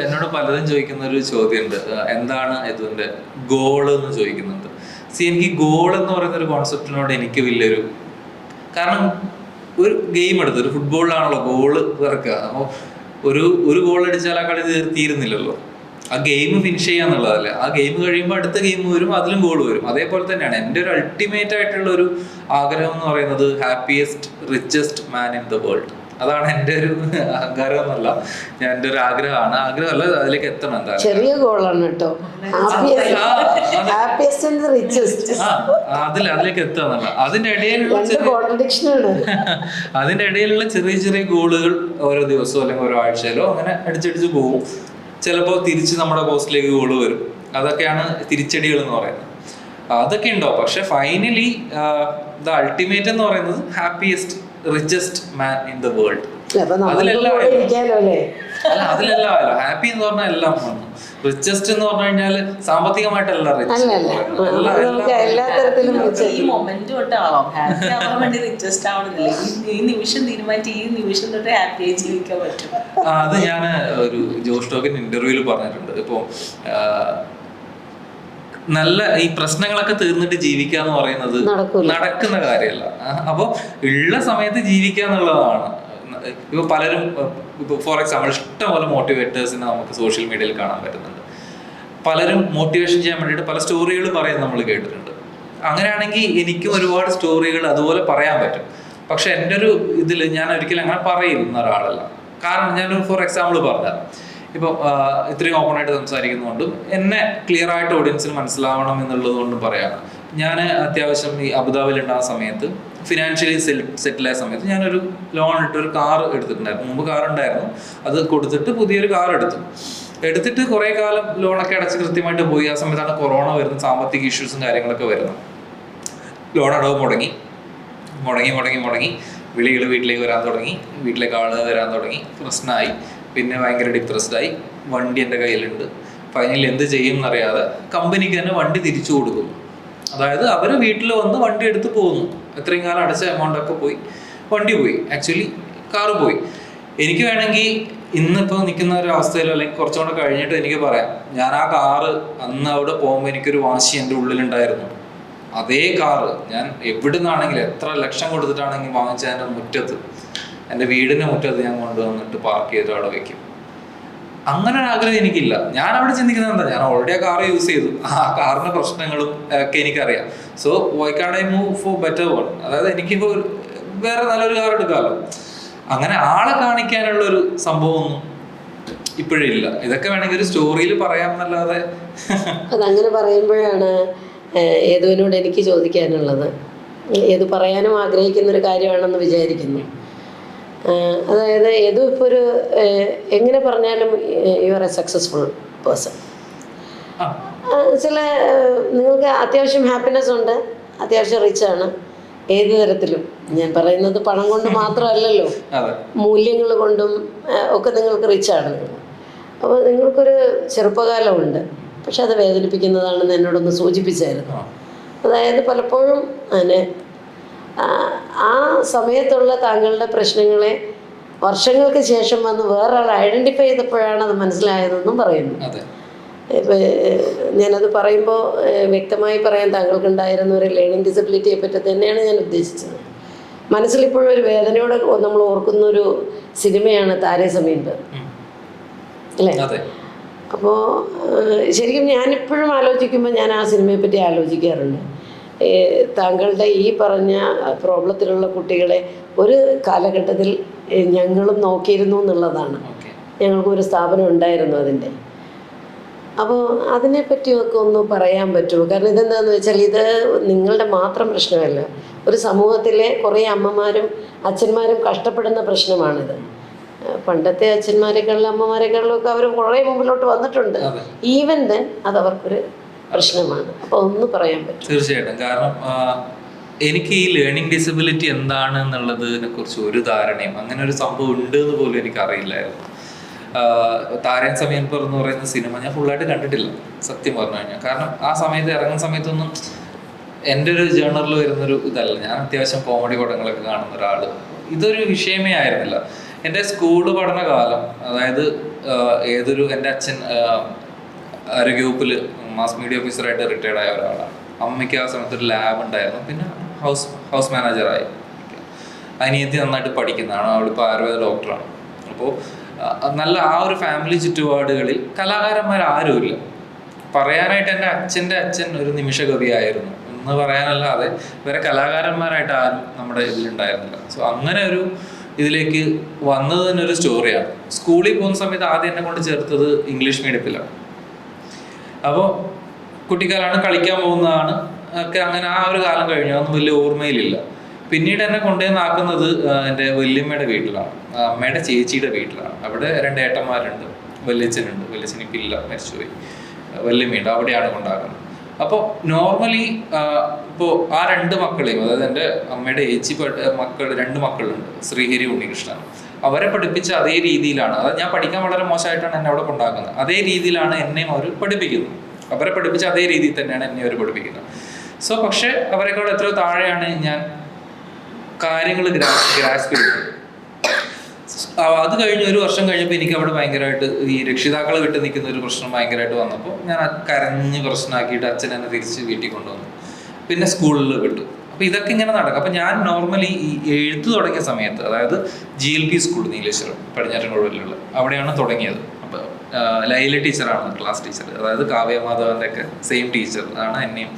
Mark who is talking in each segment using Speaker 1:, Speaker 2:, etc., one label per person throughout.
Speaker 1: എന്നോട് പലരും ചോദിക്കുന്ന ഒരു ചോദ്യമുണ്ട്, എന്താണ് ഇതിന്റെ ഗോള് എന്ന് ചോദിക്കുന്നുണ്ട്. എനിക്ക് ഗോൾ എന്ന് പറയുന്ന ഒരു കോൺസെപ്റ്റിനോട് എനിക്ക് വലിയൊരു, കാരണം ഒരു ഗെയിം എടുത്ത് ഒരു ഫുട്ബോളിലാണല്ലോ ഗോള് ഇറക്കുക. അപ്പോൾ ഒരു ഗോൾ അടിച്ചാൽ ആ കളി തീരുന്നില്ലല്ലോ. ആ ഗെയിം ഫിനിഷ് ചെയ്യാന്നുള്ളതല്ലേ. ആ ഗെയിം കഴിയുമ്പോൾ അടുത്ത ഗെയിം വരും, അതിലും ഗോൾ വരും. അതേപോലെ തന്നെയാണ് എൻ്റെ ഒരു അൾട്ടിമേറ്റ് ആയിട്ടുള്ള ഒരു ആഗ്രഹം എന്ന് പറയുന്നത് happiest richest man in the world. അതാണ് എൻ്റെ ഒരു അഹങ്കാരം എന്നല്ല, ഞാൻ എൻ്റെ ഒരു ആഗ്രഹമാണ്. ആഗ്രഹമല്ല, അതിലേക്ക് എത്തണം. എന്താ ചെറിയ ഗോളാണ് കേട്ടോ, അതിലേക്ക് എത്തുക എന്നല്ല. അതിന്റെ ഇടയിലുള്ള ചെറിയ ചെറിയ ഗോളുകൾ ഓരോ ദിവസമോ അല്ലെങ്കിൽ ഓരോ ആഴ്ചയിലോ അങ്ങനെ അടിച്ചടിച്ച് പോകും. ചിലപ്പോൾ തിരിച്ച് നമ്മുടെ പോസ്റ്റിലേക്ക് ഗോള് വരും. അതൊക്കെയാണ് തിരിച്ചടികൾ എന്ന് പറയുന്നത്. അതൊക്കെ ഉണ്ടോ. പക്ഷെ ഫൈനലി ദ അൾട്ടിമേറ്റ് എന്ന് പറയുന്നത് happiest richest man in the world. അതിലെല്ലാം ഹാപ്പി എന്ന് പറഞ്ഞാൽ എല്ലാം വന്നു. റിച്ചസ്റ്റ് എന്ന് പറഞ്ഞു കഴിഞ്ഞാല് സാമ്പത്തികമായിട്ടല്ല റിച്ച്,
Speaker 2: ഈ മൊമെന്റ് തൊട്ടാവാം ഹാപ്പി ആവാൻ വേണ്ടി റിച്ചസ്റ്റ് ആവണമെന്നില്ല. ഈ നിമിഷം തീരുമാനിച്ച് ഈ നിമിഷം തൊട്ട് ഹാപ്പിയായി ജീവിക്കാൻ പറ്റും.
Speaker 1: അത് ഞാൻ ഒരു ജോഷ് ടോക്കിന്റെ ഇന്റർവ്യൂവിൽ പറഞ്ഞിട്ടുണ്ട്. ഇപ്പൊ നല്ല ഈ പ്രശ്നങ്ങളൊക്കെ തീർന്നിട്ട് ജീവിക്കുക എന്ന് പറയുന്നത് നടക്കുന്ന കാര്യമല്ല. അപ്പൊ ഉള്ള സമയത്ത് ജീവിക്കുക എന്നുള്ളതാണ്. ഇപ്പൊ പലരും ഇപ്പൊ ഫോർ എക്സാമ്പിൾ ഇഷ്ടംപോലെ മോട്ടിവേറ്റേഴ്സിനെ നമുക്ക് സോഷ്യൽ മീഡിയയിൽ കാണാൻ പറ്റുന്നുണ്ട്. പലരും മോട്ടിവേഷൻ ചെയ്യാൻ വേണ്ടിയിട്ട് പല സ്റ്റോറികൾ പറയുന്നത് നമ്മൾ കേട്ടിട്ടുണ്ട്. അങ്ങനെയാണെങ്കിൽ എനിക്കും ഒരുപാട് സ്റ്റോറികൾ അതുപോലെ പറയാൻ പറ്റും. പക്ഷെ എൻ്റെ ഒരു ഇതിൽ ഞാൻ ഒരിക്കലും അങ്ങനെ പറയുന്ന ഒരാളല്ല. കാരണം ഞാനൊരു ഫോർ എക്സാമ്പിൾ പറഞ്ഞാൽ, ഇപ്പം ഇത്രയും ഓപ്പൺ ആയിട്ട് സംസാരിക്കുന്നതുകൊണ്ടും എന്നെ ക്ലിയർ ആയിട്ട് ഓഡിയൻസിന് മനസ്സിലാവണം എന്നുള്ളത് കൊണ്ടും പറയാണ്. ഞാൻ അത്യാവശ്യം ഈ അബുദാബിയിൽ ഉണ്ടാകുന്ന സമയത്ത് ഫിനാൻഷ്യലി സെറ്റിലായ സമയത്ത് ഞാനൊരു ലോൺ ഇട്ട് ഒരു കാർ എടുത്തിട്ടുണ്ടായിരുന്നു. മുമ്പ് കാർ ഉണ്ടായിരുന്നു, അത് കൊടുത്തിട്ട് പുതിയൊരു കാർ എടുത്തിട്ട് കുറേ കാലം ലോണൊക്കെ അടച്ച് കൃത്യമായിട്ട് പോയി. ആ സമയത്താണ് കൊറോണ വരുന്നത്, സാമ്പത്തിക ഇഷ്യൂസും കാര്യങ്ങളൊക്കെ വരുന്നത്. ലോൺ അടവ് മുടങ്ങി വിളികൾ വീട്ടിലേക്ക് വരാൻ തുടങ്ങി, വീട്ടിലേക്ക് ആളുകൾ വരാൻ തുടങ്ങി, പ്രശ്നമായി. പിന്നെ ഭയങ്കര ഡിപ്രസ്ഡായി. വണ്ടി എൻ്റെ കയ്യിലുണ്ട്. ഫൈനലി എന്ത് ചെയ്യും എന്നറിയാതെ കമ്പനിക്ക് തന്നെ വണ്ടി തിരിച്ചു കൊടുക്കുന്നു. അതായത് അവർ വീട്ടിൽ വന്ന് വണ്ടി എടുത്ത് പോകുന്നു. എത്രയും കാലം അടച്ച എമൗണ്ട് ഒക്കെ പോയി, വണ്ടി പോയി, ആക്ച്വലി കാറ് പോയി. എനിക്ക് വേണമെങ്കിൽ ഇന്നിപ്പോൾ നിൽക്കുന്ന ഒരു അവസ്ഥയിലോ അല്ലെങ്കിൽ കുറച്ചുകൂടെ കഴിഞ്ഞിട്ട് എനിക്ക് പറയാം, ഞാൻ ആ കാറ് അന്ന് അവിടെ പോകുമ്പോൾ എനിക്കൊരു വാശി എൻ്റെ ഉള്ളിലുണ്ടായിരുന്നു. അതേ കാറ് ഞാൻ എവിടെ നിന്നാണെങ്കിലും എത്ര ലക്ഷം കൊടുത്തിട്ടാണെങ്കിൽ വാങ്ങിച്ച എൻ്റെ മുറ്റത്ത്, എൻ്റെ വീടിൻ്റെ മുറ്റത്ത് ഞാൻ കൊണ്ടുവന്നിട്ട് പാർക്ക് ചെയ്തിട്ട് അവിടെ വെക്കും. അങ്ങനെ ഒരു ആഗ്രഹം എനിക്കില്ല. ഞാൻ അവിടെ ചിന്തിക്കുന്നത് എന്താ, ഞാൻ ഓൾറെഡി ആ കാർ യൂസ് ചെയ്തു, ആ കാറിന്റെ പ്രശ്നങ്ങളും ഒക്കെ എനിക്കറിയാം. So why can I move for better one? അതായത് എനിക്കിപ്പോൾ വേറെ നല്ലൊരു കാർ എടുക്കാമല്ലോ. അങ്ങനെ ആളെ കാണിക്കാനുള്ള ഒരു സംഭവമൊന്നും ഇപ്പോഴില്ല. ഇതൊക്കെ വേണമെങ്കിൽ ഒരു സ്റ്റോറിയിൽ പറയാമെന്നല്ലാതെ.
Speaker 3: അതങ്ങനെ പറയുമ്പോഴാണ് ഏതുവിനോട് എനിക്ക് ചോദിക്കാനുള്ളത്. ഏത് പറയാനും ആഗ്രഹിക്കുന്ന ഒരു കാര്യമാണെന്ന് വിചാരിക്കുന്നു. അതായത് ഏതും ഇപ്പോൾ ഒരു എങ്ങനെ പറഞ്ഞാലും you are A successful person. ചില നിങ്ങൾക്ക് അത്യാവശ്യം ഹാപ്പിനെസ് ഉണ്ട്, അത്യാവശ്യം റിച്ചാണ്. ഏത് തരത്തിലും ഞാൻ പറയുന്നത് പണം കൊണ്ട് മാത്രമല്ലല്ലോ, മൂല്യങ്ങൾ കൊണ്ടും ഒക്കെ നിങ്ങൾക്ക് റിച്ചാണ്. അപ്പോൾ നിങ്ങൾക്കൊരു ചെറുപ്പകാലമുണ്ട്, പക്ഷെ അത് വേദനിപ്പിക്കുന്നതാണെന്ന് എന്നോടൊന്ന് സൂചിപ്പിച്ചായിരുന്നു. അതായത് പലപ്പോഴും അതിനെ ആ സമയത്തുള്ള താങ്കളുടെ പ്രശ്നങ്ങളെ വർഷങ്ങൾക്ക് ശേഷം വന്ന് വേറൊരാൾ ഐഡൻറ്റിഫൈ ചെയ്തപ്പോഴാണ് അത് മനസ്സിലായതെന്നും പറയുന്നു. ഇപ്പം ഞാനത് പറയുമ്പോൾ വ്യക്തമായി പറയാൻ, താങ്കൾക്കുണ്ടായിരുന്ന ഒരു ലേണിംഗ് ഡിസബിലിറ്റിയെ പറ്റി തന്നെയാണ് ഞാൻ ഉദ്ദേശിച്ചത്. മനസ്സിലിപ്പോഴും ഒരു വേദനയോടെ നമ്മൾ ഓർക്കുന്നൊരു സിനിമയാണ് താരേ സമീൻ പർ, അല്ലേ? അപ്പോൾ ശരിക്കും ഞാനിപ്പോഴും ആലോചിക്കുമ്പോൾ ഞാൻ ആ സിനിമയെ പറ്റി ആലോചിക്കാറുണ്ട്. താങ്കളുടെ ഈ പറഞ്ഞ പ്രോബ്ലത്തിലുള്ള കുട്ടികളെ ഒരു കാലഘട്ടത്തിൽ ഞങ്ങളും നോക്കിയിരുന്നു എന്നുള്ളതാണ്. ഞങ്ങൾക്കൊരു സ്ഥാപനം ഉണ്ടായിരുന്നു അതിൻ്റെ. അപ്പോൾ അതിനെപ്പറ്റിയൊക്കെ ഒന്ന് പറയാൻ പറ്റുമോ? കാരണം ഇതെന്താണെന്ന് വെച്ചാൽ ഇത് നിങ്ങളുടെ മാത്രം പ്രശ്നമല്ല, ഒരു സമൂഹത്തിലെ കുറേ അമ്മമാരും അച്ഛന്മാരും കഷ്ടപ്പെടുന്ന പ്രശ്നമാണിത്. പണ്ടത്തെ അച്ഛന്മാരെക്കാളിലും അമ്മമാരെക്കാളിലും ഒക്കെ അവർ കുറേ മുമ്പിലോട്ട് വന്നിട്ടുണ്ട്. ഈവൻ ദെൻ അതവർക്കൊരു പ്രശ്നമാണ്. അപ്പോൾ ഒന്ന് പറയാൻ പറ്റും?
Speaker 1: തീർച്ചയായിട്ടും. കാരണം എനിക്ക് ഈ ലേണിംഗ് ഡിസബിലിറ്റി എന്താണ് എന്നുള്ളതിനെ കുറിച്ച് ഒരു ധാരണയും, അങ്ങനെ ഒരു സംഭവം ഉണ്ട് എന്ന് പോലും എനിക്ക് അറിയില്ലായിരുന്നു. താരേ സമീൻ പർ എന്ന് പറയുന്ന സിനിമ ഞാൻ ഫുള്ളായിട്ട് കണ്ടിട്ടില്ല സത്യം പറഞ്ഞു കഴിഞ്ഞാൽ. കാരണം ആ സമയത്ത് ഇറങ്ങുന്ന സമയത്തൊന്നും എൻ്റെ ഒരു ജേണറിൽ വരുന്നൊരു ഇതല്ല. ഞാൻ അത്യാവശ്യം കോമഡി പടങ്ങളൊക്കെ കാണുന്ന ഒരാൾ. ഇതൊരു വിഷയമേ ആയിരുന്നില്ല. എൻ്റെ സ്കൂള് പഠനകാലം, അതായത് എൻ്റെ അച്ഛൻ ആരോഗ്യവകുപ്പിൽ മാസ് മീഡിയ ഓഫീസറായിട്ട് റിട്ടയർഡ് ആയ ഒരാളാണ്. അമ്മയ്ക്ക് ആ സമയത്ത് ഒരു ലാബ് ഉണ്ടായിരുന്നു. പിന്നെ ഹൗസ് മാനേജറായി. അനിയത്തി നന്നായിട്ട് പഠിക്കുന്നതാണ്, അവളിപ്പോൾ ആയുർവേദ ഡോക്ടറാണ്. അപ്പോൾ നല്ല ആ ഒരു ഫാമിലി ചുറ്റുപാടുകളിൽ കലാകാരന്മാരാരുമില്ല. പറയാനായിട്ട് എൻ്റെ അച്ഛൻ്റെ അച്ഛൻ ഒരു നിമിഷകവിയായിരുന്നു എന്ന് പറയാനല്ലാതെ വേറെ കലാകാരന്മാരായിട്ട് ആരും നമ്മുടെ ഇതിലുണ്ടായിരുന്നില്ല. സോ അങ്ങനെ ഒരു ഇതിലേക്ക് വന്നത് തന്നെ ഒരു സ്റ്റോറിയാണ്. സ്കൂളിൽ പോകുന്ന സമയത്ത് ആദ്യം എന്നെ കൊണ്ട് ചേർത്തത് ഇംഗ്ലീഷ് മീഡിയത്തിലാണ്. അപ്പോൾ കുട്ടിക്കാലാണ്, കളിക്കാൻ പോകുന്നതാണ് ഒക്കെ. അങ്ങനെ ആ ഒരു കാലം കഴിഞ്ഞു, അതൊന്നും വലിയ ഓർമ്മയിലില്ല. പിന്നീട് എന്നെ കൊണ്ടുവന്നാക്കുന്നത് എൻ്റെ വല്യമ്മയുടെ വീട്ടിലാണ്, അമ്മയുടെ ചേച്ചിയുടെ വീട്ടിലാണ്. അവിടെ 2 ഏട്ടന്മാരുണ്ട്, വല്യച്ഛനുണ്ട്. വല്യച്ഛൻ ഇപ്പം ഇല്ല, മരിച്ചുപോയി. വല്യമ്മയുണ്ട്, അവിടെയാണ് കൊണ്ടാക്കുന്നത്. അപ്പോൾ നോർമലി ഇപ്പോൾ ആ 2 മക്കളെയും, അതായത് എൻ്റെ അമ്മയുടെ ചേച്ചി മക്കൾ 2 മക്കളുണ്ട്, ശ്രീഹരി, ഉണ്ണികൃഷ്ണൻ. അവരെ പഠിപ്പിച്ച അതേ രീതിയിലാണ്, അതായത് ഞാൻ പഠിക്കാൻ വളരെ മോശമായിട്ടാണ് എന്നെ അവിടെ കൊണ്ടാക്കുന്നത്, അതേ രീതിയിലാണ് എന്നെയും അവർ പഠിപ്പിക്കുന്നത്. അവരെ പഠിപ്പിച്ച അതേ രീതിയിൽ തന്നെയാണ് എന്നെ അവർ പഠിപ്പിക്കുന്നത്. സോ പക്ഷേ അവരെക്കാൾ എത്രയോ താഴെയാണ് ഞാൻ കാര്യങ്ങൾ ഗ്രാസ്പ് ചെയ്യുന്നത്. അത് കഴിഞ്ഞ് 1 വർഷം കഴിഞ്ഞപ്പോൾ എനിക്ക് അവിടെ ഭയങ്കരമായിട്ട് ഈ രക്ഷിതാക്കളെ വിട്ട് നിൽക്കുന്ന ഒരു പ്രശ്നം ഭയങ്കരമായിട്ട് വന്നപ്പോൾ ഞാൻ കരഞ്ഞ് പ്രശ്നമാക്കിയിട്ട് അച്ഛൻ എന്നെ തിരിച്ച് വീട്ടിൽ കൊണ്ടുവന്നു. പിന്നെ സ്കൂളിൽ വിട്ടു. അപ്പോൾ ഇതൊക്കെ ഇങ്ങനെ നടക്കും. അപ്പോൾ ഞാൻ നോർമലി ഈ എഴുത്ത് തുടങ്ങിയ സമയത്ത്, അതായത് GLP സ്കൂൾ നീലേശ്വരം പടിഞ്ഞാറ്റൻകോവിലുള്ള, അവിടെയാണ് തുടങ്ങിയത്. അപ്പോൾ ലൈല ടീച്ചറാണ് ക്ലാസ് ടീച്ചർ, അതായത് കാവ്യമാധവൻ്റെ ഒക്കെ സെയിം ടീച്ചർ ആണ് എന്നെയും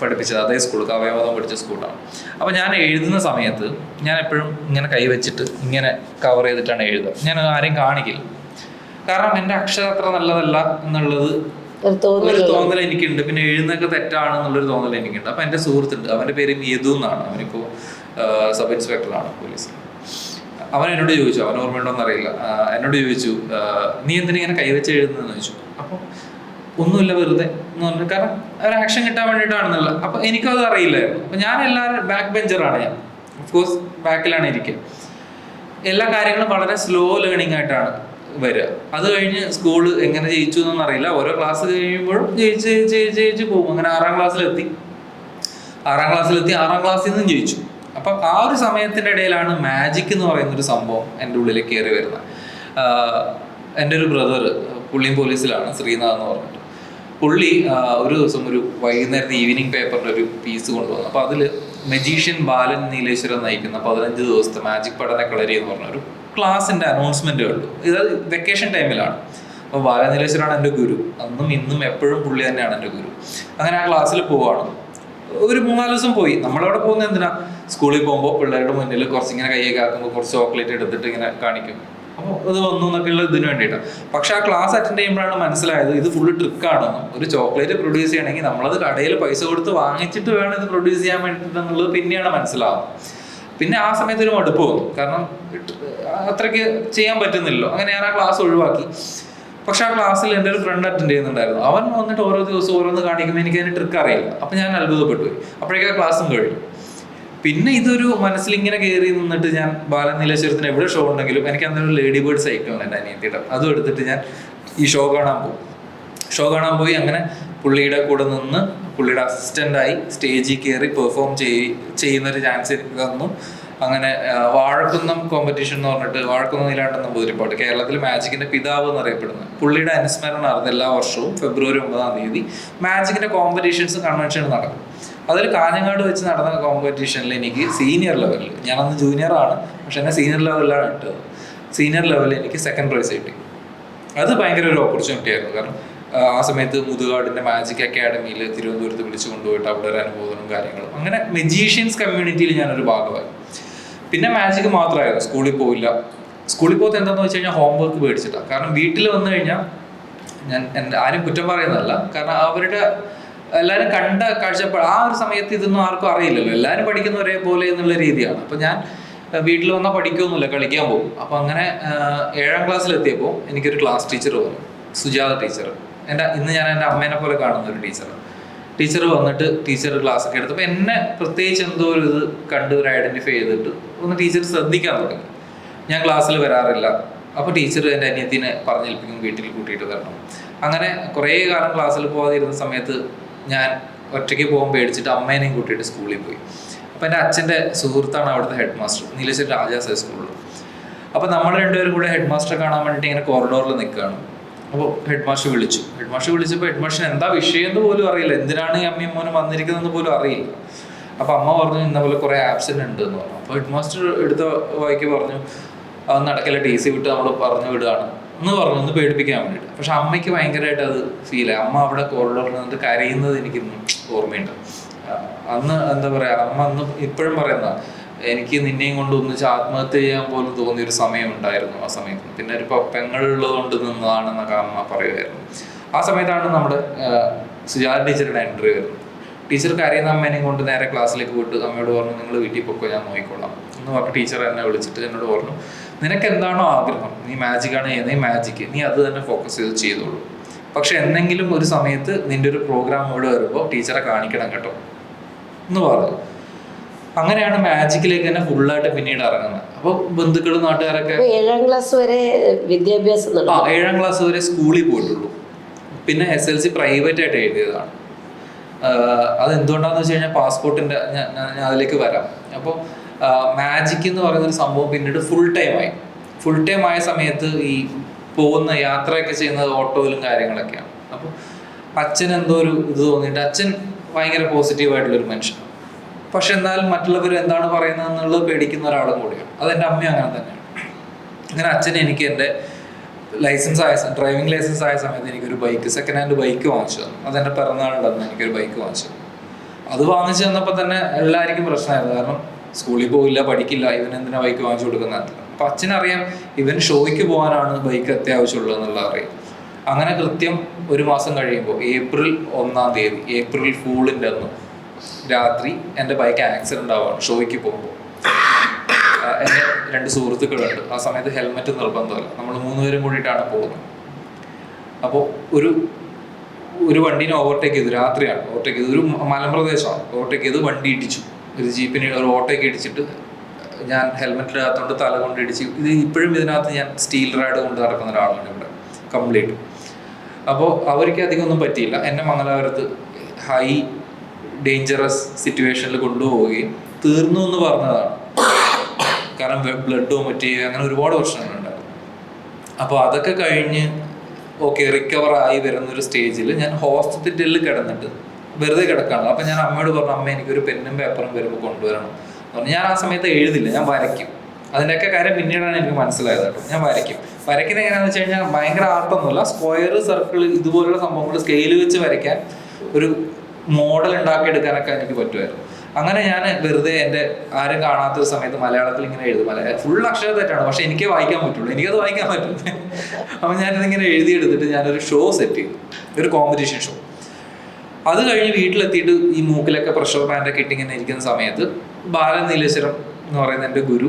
Speaker 1: പഠിപ്പിച്ചത്. അതേ സ്കൂൾ, കാവ്യമാധവൻ പഠിച്ച സ്കൂളാണ്. അപ്പോൾ ഞാൻ എഴുതുന്ന സമയത്ത് ഞാൻ എപ്പോഴും ഇങ്ങനെ കൈവച്ചിട്ട് ഇങ്ങനെ കവർ ചെയ്തിട്ടാണ് എഴുതുക. ഞാൻ ആരെയും കാണിക്കില്ല, കാരണം എൻ്റെ അക്ഷരം അത്ര നല്ലതല്ല എന്നുള്ളത് ഒരു തോന്നൽ എനിക്കുണ്ട്. പിന്നെ എഴുതുന്നൊക്കെ തെറ്റാണെന്നുള്ളൊരു തോന്നൽ എനിക്കുണ്ട്. അപ്പം എൻ്റെ സുഹൃത്തുണ്ട്, അവൻ്റെ പേര് യദു എന്നാണ്. അവനിപ്പോൾ സബ് ഇൻസ്പെക്ടറാണ് പോലീസിൽ. അവൻ എന്നോട് ചോദിച്ചു, അവൻ ഓർമ്മയുണ്ടോന്ന് അറിയില്ല, എന്നോട് ചോദിച്ചു, നീ എന്തിനാ ഇങ്ങനെ കൈവച്ച് എഴുതുന്നതെന്ന് ചോദിച്ചു. അപ്പോൾ ഒന്നുമില്ല, വെറുതെ എന്ന് പറഞ്ഞു. കാരണം ഒരു ആക്ഷൻ കിട്ടാൻ വേണ്ടിയിട്ടാണെന്നല്ല. അപ്പം എനിക്കത് അറിയില്ലായിരുന്നു. അപ്പം ഞാൻ എല്ലാവരും ബാക്ക് ബെഞ്ചറാണ്. ഞാൻ ഓഫ്കോഴ്സ് ബാക്കിലാണ് ഇരിക്കുക. എല്ലാ കാര്യങ്ങളും വളരെ സ്ലോ ലേണിംഗ് ആയിട്ടാണ് വരിക. അത് കഴിഞ്ഞ് സ്കൂള് എങ്ങനെ ജയിച്ചു എന്നൊന്നും അറിയില്ല. ഓരോ ക്ലാസ് കഴിയുമ്പോഴും ജയിച്ച് പോകും. അങ്ങനെ 6ാം ക്ലാസ്സിലെത്തി. 6ാം ക്ലാസ്സിൽ നിന്നും ജയിച്ചു. അപ്പം ആ ഒരു സമയത്തിൻ്റെ ഇടയിലാണ് മാജിക് എന്ന് പറയുന്നൊരു സംഭവം എൻ്റെ ഉള്ളിലേക്ക് കയറി വരുന്നത്. എൻ്റെ ഒരു ബ്രദർ, പുള്ളിയും പോലീസിലാണ്, ശ്രീനാഥ് എന്ന് പറഞ്ഞിട്ട്. പുള്ളി ഒരു ദിവസം ഒരു വൈകുന്നേരത്തെ ഈവനിങ് പേപ്പറിൻ്റെ ഒരു പീസ് കൊണ്ടുവന്നു. അപ്പോൾ അതിൽ മജീഷ്യൻ ബാലൻ നീലേശ്വരം നയിക്കുന്ന 15 ദിവസത്തെ മാജിക് പഠന കളരി എന്ന് പറഞ്ഞ ഒരു ക്ലാസിൻ്റെ അനൗൺസ്മെൻറ്റ് കണ്ടു. ഇത് വെക്കേഷൻ ടൈമിലാണ്. അപ്പോൾ ബാലൻ നീലേശ്വരമാണ് എൻ്റെ ഗുരു. അന്നും ഇന്നും എപ്പോഴും പുള്ളി തന്നെയാണ് എൻ്റെ ഗുരു. അങ്ങനെ ആ ക്ലാസ്സിൽ പോവാണ്. ഒരു 3-4 ദിവസം പോയി. നമ്മളവിടെ പോകുന്നത് എന്തിനാ? സ്കൂളിൽ പോകുമ്പോൾ പിള്ളേരുടെ മുന്നിൽ കുറച്ചിങ്ങനെ കൈയൊക്കെ ആക്കുമ്പോൾ കുറച്ച് ചോക്ലേറ്റ് എടുത്തിട്ട് ഇങ്ങനെ കാണിക്കും. അപ്പോൾ ഇത് വന്നു എന്നൊക്കെയുള്ള ഇതിന് വേണ്ടിയിട്ടാണ്. പക്ഷെ ആ ക്ലാസ് അറ്റൻഡ് ചെയ്യുമ്പോഴാണ് മനസ്സിലായത് ഇത് ഫുള്ള് ട്രിക്കാണെന്നും. ഒരു ചോക്ലേറ്റ് പ്രൊഡ്യൂസ് ചെയ്യണമെങ്കിൽ നമ്മളത് കടയിൽ പൈസ കൊടുത്ത് വാങ്ങിച്ചിട്ട് വേണം ഇത് പ്രൊഡ്യൂസ് ചെയ്യാൻ വേണ്ടിയിട്ടുള്ളത് പിന്നെയാണ് മനസ്സിലാവുന്നത്. പിന്നെ ആ സമയത്ത് ഒരു മടുപ്പ് വന്നു, കാരണം അത്രയ്ക്ക് ചെയ്യാൻ പറ്റുന്നില്ലല്ലോ. അങ്ങനെ ഞാൻ ആ ക്ലാസ് ഒഴിവാക്കി. പക്ഷെ ആ ക്ലാസ്സിൽ എൻ്റെ ഒരു ഫ്രണ്ട് അറ്റൻഡ് ചെയ്യുന്നുണ്ടായിരുന്നു. അവൻ വന്നിട്ട് ഓരോ ദിവസം ഓരോന്ന് കാണിക്കുമ്പോൾ എനിക്ക് അതിന് ട്രിക്ക് അറിയില്ല. അപ്പം ഞാൻ അത്ഭുതപ്പെട്ടു പോയി. അപ്പോഴേക്കും ക്ലാസ്സും കഴിഞ്ഞു. പിന്നെ ഇതൊരു മനസ്സിലിങ്ങനെ കയറി നിന്നിട്ട് ഞാൻ ബാലൻ നീലേശ്വരത്തിന് എവിടെ ഷോ ഉണ്ടെങ്കിലും എനിക്ക് അന്നൊരു ലേഡി ബേർഡ് സൈക്കിളുണ്ട് എൻ്റെ അനിയത്തിയുടെ, അതും എടുത്തിട്ട് ഞാൻ ഈ ഷോ കാണാൻ പോയി. അങ്ങനെ പുള്ളിയുടെ കൂടെ നിന്ന് പുള്ളിയുടെ അസിസ്റ്റൻ്റായി സ്റ്റേജിൽ കയറി പെർഫോം ചെയ്യുന്നൊരു ചാൻസ് എനിക്ക് തന്നു. അങ്ങനെ വാഴക്കുന്നം കോമ്പറ്റീഷൻ എന്ന് പറഞ്ഞിട്ട്, വാഴക്കുന്നം നീലാണ്ടൻ നമ്പൂതിരിപ്പാട്ട് കേരളത്തിൽ മാജിക്കിന്റെ പിതാവ് എന്നറിയപ്പെടുന്നത്, പുള്ളിയുടെ അനുസ്മരണമായിരുന്നു. എല്ലാ വർഷവും ഫെബ്രുവരി 9-ാം തീയതി മാജിക്കിന്റെ കോമ്പറ്റീഷൻസും കൺവെൻഷനും നടക്കും. അതിൽ കാഞ്ഞങ്ങാട് വെച്ച് നടന്ന കോമ്പറ്റീഷനിൽ എനിക്ക് സീനിയർ ലെവലിൽ, ഞാനന്ന് ജൂനിയറാണ്, പക്ഷെ എന്നെ സീനിയർ ലെവലിലാണ് ഇട്ടത്. സീനിയർ ലെവലിൽ എനിക്ക് 2nd പ്രൈസ് കിട്ടി. അത് ഭയങ്കര ഒരു ഓപ്പർച്യൂണിറ്റി ആയിരുന്നു. കാരണം ആ സമയത്ത് മുതുകാടിൻ്റെ മാജിക് അക്കാഡമിയിൽ തിരുവനന്തപുരത്ത് വിളിച്ചു കൊണ്ടുപോയിട്ട് അവിടെ ഒരു അനുമോദനവും കാര്യങ്ങളും. അങ്ങനെ മജീഷ്യൻസ് കമ്മ്യൂണിറ്റിയിൽ ഞാനൊരു ഭാഗമായി. പിന്നെ മാജിക് മാത്രമായിരുന്നു. സ്കൂളിൽ പോയില്ല. സ്കൂളിൽ പോകുന്നത് എന്താണെന്ന് വെച്ച് കഴിഞ്ഞാൽ ഹോംവർക്ക് മേടിച്ചിട്ടാണ്. കാരണം വീട്ടിൽ വന്നു കഴിഞ്ഞാൽ ഞാൻ ആരും കുറ്റം പറയുന്നതല്ല, കാരണം അവരുടെ എല്ലാവരും കണ്ട കാഴ്ചപ്പാട് ആ ഒരു സമയത്ത് ഇതൊന്നും ആർക്കും അറിയില്ലല്ലോ. എല്ലാവരും പഠിക്കുന്ന ഒരേപോലെ എന്നുള്ള രീതിയാണ്. അപ്പം ഞാൻ വീട്ടിൽ വന്നാൽ പഠിക്കുകയൊന്നുമില്ല, കളിക്കാൻ പോകും. അപ്പം അങ്ങനെ 7ാം ക്ലാസ്സിലെത്തിയപ്പോൾ എനിക്കൊരു ക്ലാസ് ടീച്ചർ വന്നു, സുജാത ടീച്ചർ. ഇന്ന് ഞാൻ എൻ്റെ അമ്മേനെ പോലെ കാണുന്ന ഒരു ടീച്ചർ വന്നിട്ട് ടീച്ചർ ക്ലാസ് ഒക്കെ എടുത്തപ്പോൾ എന്നെ പ്രത്യേകിച്ച് എന്തോ ഒരു ഇത് കണ്ട് ഒരു ഐഡൻറ്റിഫൈ ചെയ്തിട്ട് ഒന്ന് ടീച്ചർ ശ്രദ്ധിക്കാൻ തുടങ്ങി. ഞാൻ ക്ലാസ്സിൽ വരാറില്ല. അപ്പോൾ ടീച്ചർ എൻ്റെ അനിയത്തിനെ പറഞ്ഞേൽപ്പിക്കും വീട്ടിൽ കൂട്ടിയിട്ട് വരണം. അങ്ങനെ കുറേ കാലം ക്ലാസ്സിൽ പോകാതിരുന്ന സമയത്ത് ഞാൻ ഒറ്റയ്ക്ക് പോകാൻ പേടിച്ചിട്ട് അമ്മേനെയും കൂട്ടിയിട്ട് സ്കൂളിൽ പോയി. അപ്പോൾ എൻ്റെ അച്ഛൻ്റെ സുഹൃത്താണ് അവിടുത്തെ head master, Nileshwaram Rajas high സ്കൂളിൽ. അപ്പോൾ നമ്മൾ രണ്ടുപേരും കൂടെ ഹെഡ് മാസ്റ്ററെ കാണാൻ വേണ്ടിയിട്ട് ഇങ്ങനെ കോറിഡോറിൽ നിൽക്കുകയാണ്. അപ്പോൾ ഹെഡ് മാസ്റ്റർ വിളിച്ചപ്പോൾ ഹെഡ് മാസ്റ്റർ എന്താ വിഷയം എന്ന് പോലും അറിയില്ല, എന്തിനാണ് ഈ അമ്മയും മോനും വന്നിരിക്കുന്നതെന്ന് പോലും അറിയില്ല. അപ്പോൾ അമ്മ പറഞ്ഞു ഇന്ന പോലെ കുറേ ആബ്സെൻ്റ് ഉണ്ട് എന്ന് പറഞ്ഞു. അപ്പോൾ ഹെഡ് മാസ്റ്റർ എടുത്ത വായിക്ക് പറഞ്ഞു അത് നടക്കില്ല, TC വിട്ട് നമ്മൾ പറഞ്ഞു വിടുകയാണ് എന്ന് പറഞ്ഞു, ഒന്ന് പേടിപ്പിക്കാൻ വേണ്ടിയിട്ട്. പക്ഷെ അമ്മയ്ക്ക് ഭയങ്കരമായിട്ട് അത് ഫീലായി. അമ്മ അവിടെ കോറിഡോറിൽ നിന്നിട്ട് കരയുന്നത് എനിക്കിന്നും ഓർമ്മയുണ്ട്. അന്ന് എന്താ പറയുക, അമ്മ അന്ന് ഇപ്പോഴും പറയുന്ന എനിക്ക് നിന്നെയും കൊണ്ട് ഒന്നിച്ച് ആത്മഹത്യ ചെയ്യാൻ പോലും തോന്നിയൊരു സമയം ഉണ്ടായിരുന്നു ആ സമയത്ത്. പിന്നെ ഒരു പെങ്ങളുള്ളത് കൊണ്ട് നിന്നതാണെന്നൊക്കെ അമ്മ പറയുമായിരുന്നു. ആ സമയത്താണ് നമ്മുടെ സുജാത ടീച്ചറുടെ എൻട്രി വരുന്നത്. ടീച്ചർ കരയുന്ന അമ്മേനെയും കൊണ്ട് നേരെ ക്ലാസ്സിലേക്ക് പോയിട്ട് അമ്മയോട് പറഞ്ഞു നിങ്ങൾ വീട്ടിൽ പൊക്കോ, ഞാൻ നോക്കിക്കൊള്ളാം എന്ന് പറഞ്ഞ് ടീച്ചർ എന്നെ വിളിച്ചിട്ട് എന്നോട് പറഞ്ഞു നിനക്ക് എന്താണോ ആഗ്രഹം, നീ മാജിക്കാണ് ചെയ്യുന്നത്, മാജിക്ക് നീ അത് തന്നെ ഫോക്കസ് ചെയ്തോളൂ. പക്ഷെ എന്തെങ്കിലും ഒരു സമയത്ത് നിന്റെ ഒരു പ്രോഗ്രാം ഇവിടെ വരുമ്പോൾ ടീച്ചറെ കാണിക്കണം കേട്ടോ എന്ന് പറഞ്ഞു. അങ്ങനെയാണ് മാജിക്കിലേക്ക് തന്നെ ഫുള്ളായിട്ട് പിന്നീട് ഇറങ്ങുന്നത്. അപ്പോൾ ബന്ധുക്കളും നാട്ടുകാരൊക്കെ
Speaker 3: 7ാം ക്ലാസ് വരെ വിദ്യാഭ്യാസം
Speaker 1: 7ാം ക്ലാസ് വരെ സ്കൂളിൽ പോയിട്ടുള്ളൂ. പിന്നെ SLC പ്രൈവറ്റ് ആയിട്ട് എഴുതിയതാണ്. അതെന്തുകൊണ്ടാന്ന് വെച്ച് കഴിഞ്ഞാൽ പാസ്പോർട്ടിൻ്റെ ഞാൻ അതിലേക്ക് വരാം. അപ്പോൾ മാജിക് എന്ന് പറയുന്നൊരു സംഭവം പിന്നീട് ഫുൾ ടൈം ആയ സമയത്ത് ഈ പോകുന്ന യാത്രയൊക്കെ ചെയ്യുന്നത് ഓട്ടോയിലും കാര്യങ്ങളൊക്കെയാണ്. അപ്പോൾ അച്ഛൻ എന്തോ ഒരു ഇത് തോന്നിയിട്ട്, അച്ഛൻ ഭയങ്കര പോസിറ്റീവായിട്ടുള്ളൊരു മനുഷ്യനാണ്. പക്ഷെ എന്നാലും മറ്റുള്ളവർ എന്താണ് പറയുന്നത് എന്നുള്ളത് പേടിക്കുന്ന ഒരാളും കൂടിയാണ്. അതെൻ്റെ അമ്മയും അങ്ങനെ തന്നെയാണ്. അങ്ങനെ അച്ഛൻ എനിക്ക് എൻ്റെ ഡ്രൈവിംഗ് ലൈസൻസ് ആയ സമയത്ത് എനിക്കൊരു ബൈക്ക്, സെക്കൻഡ് ഹാൻഡ് ബൈക്ക് വാങ്ങിച്ചു തന്നു. അതെൻ്റെ പിറന്നാളുണ്ടെന്ന് എനിക്കൊരു ബൈക്ക് വാങ്ങിച്ചു തന്നു. അത് വാങ്ങിച്ചു തന്നപ്പോൾ തന്നെ എല്ലാവർക്കും പ്രശ്നമായിരുന്നു. കാരണം സ്കൂളിൽ പോകില്ല, പഠിക്കില്ല, ഇവനെന്തിനാ ബൈക്ക് വാങ്ങിച്ചു കൊടുക്കുന്നതല്ല. അപ്പം അച്ഛനറിയാം ഇവൻ ഷോയ്ക്ക് പോകാനാണ് ബൈക്ക് അത്യാവശ്യമുള്ളത് എന്നുള്ളത് അറിയാം. അങ്ങനെ കൃത്യം ഒരു മാസം കഴിയുമ്പോൾ ഏപ്രിൽ 1-ാം തീയതി, ഏപ്രിൽ ഫൂളിൻ്റെ അന്ന് രാത്രി എൻ്റെ ബൈക്ക് ആക്സിഡൻ്റ് ആവുകയാണ് ഷോയ്ക്ക് പോകുമ്പോൾ. എൻ്റെ 2 സുഹൃത്തുക്കളുണ്ട്. ആ സമയത്ത് ഹെൽമെറ്റ് നിർബന്ധമല്ല, നമ്മൾ 3 പേരും കൂടിയിട്ടാണ് പോകുന്നത്. അപ്പോൾ ഒരു വണ്ടീനെ ഓവർടേക്ക് ചെയ്തു, രാത്രിയാണ് ഓവർടേക്ക് ചെയ്തു, ഒരു മലമ്പ്രദേശമാണ് ഓവർടേക്ക് ചെയ്ത് വണ്ടി ഇടിച്ചു. ഒരു ജീപ്പിന് ഒരു ഓട്ടോയ്ക്ക് ഇടിച്ചിട്ട് ഞാൻ ഹെൽമെറ്റിനകത്തോണ്ട് തല കൊണ്ട് ഇടിച്ചു. ഇത് ഇപ്പോഴും ഇതിനകത്ത് ഞാൻ സ്റ്റീൽ റാഡ് കൊണ്ട് നടക്കുന്ന ഒരാളാണ് ഇവിടെ കംപ്ലീറ്റ്. അപ്പോൾ അവർക്ക് അധികം ഒന്നും പറ്റിയില്ല. എന്നെ മംഗലാപുരത്ത് ഹൈ ഡേഞ്ചറസ് സിറ്റുവേഷനിൽ കൊണ്ടുപോവുകയും തീർന്നു എന്ന് പറഞ്ഞതാണ്. കാരണം ബ്ലഡ് വൊമിറ്റ് ചെയ്യുക, അങ്ങനെ ഒരുപാട് പ്രശ്നങ്ങളുണ്ടായിരുന്നു. അപ്പോൾ അതൊക്കെ കഴിഞ്ഞ് റിക്കവറായി വരുന്നൊരു സ്റ്റേജിൽ ഞാൻ ഹോസ്പിറ്റലിൽ കിടന്നിട്ട് വെറുതെ കിടക്കാണ്. അപ്പം ഞാൻ അമ്മയോട് പറഞ്ഞു, അമ്മ എനിക്കൊരു പെന്നും പേപ്പറും വരുമ്പോൾ കൊണ്ടുവരണം പറഞ്ഞു. ഞാൻ ആ സമയത്ത് എഴുതില്ല, ഞാൻ വരയ്ക്കും. അതിൻ്റെയൊക്കെ കാര്യം പിന്നീടാണ് എനിക്ക് മനസ്സിലായത് കേട്ടോ. ഞാൻ വരയ്ക്കുന്നത് എങ്ങനെയാണെന്ന് വെച്ച് കഴിഞ്ഞാൽ ഭയങ്കര ആർട്ടൊന്നുമില്ല, സ്ക്വയർ, സർക്കിൾ ഇതുപോലുള്ള സംഭവങ്ങൾ സ്കെയിൽ വെച്ച് വരയ്ക്കാൻ, ഒരു മോഡൽ ഉണ്ടാക്കിയെടുക്കാനൊക്കെ എനിക്ക് പറ്റുമായിരുന്നു. അങ്ങനെ ഞാൻ വെറുതെ എൻ്റെ ആരും കാണാത്തൊരു സമയത്ത് മലയാളത്തിൽ ഇങ്ങനെ എഴുതും. ഫുൾ അക്ഷര തെറ്റാണ്, പക്ഷെ എനിക്കേ വായിക്കാൻ പറ്റുള്ളൂ, എനിക്കത് വായിക്കാൻ പറ്റും. അപ്പം ഞാനിതിങ്ങനെ എഴുതിയെടുത്തിട്ട് ഞാനൊരു ഷോ സെറ്റ് ചെയ്തു, ഒരു കോമ്പറ്റീഷൻ ഷോ. അത് കഴിഞ്ഞ് വീട്ടിലെത്തിയിട്ട് ഈ മൂക്കിലൊക്കെ പ്രഷർ ബാൻഡൊക്കെ ഇട്ടിങ്ങനെ ഇരിക്കുന്ന സമയത്ത് ബാലനീലേശ്വരം എന്ന് പറയുന്ന എൻ്റെ ഗുരു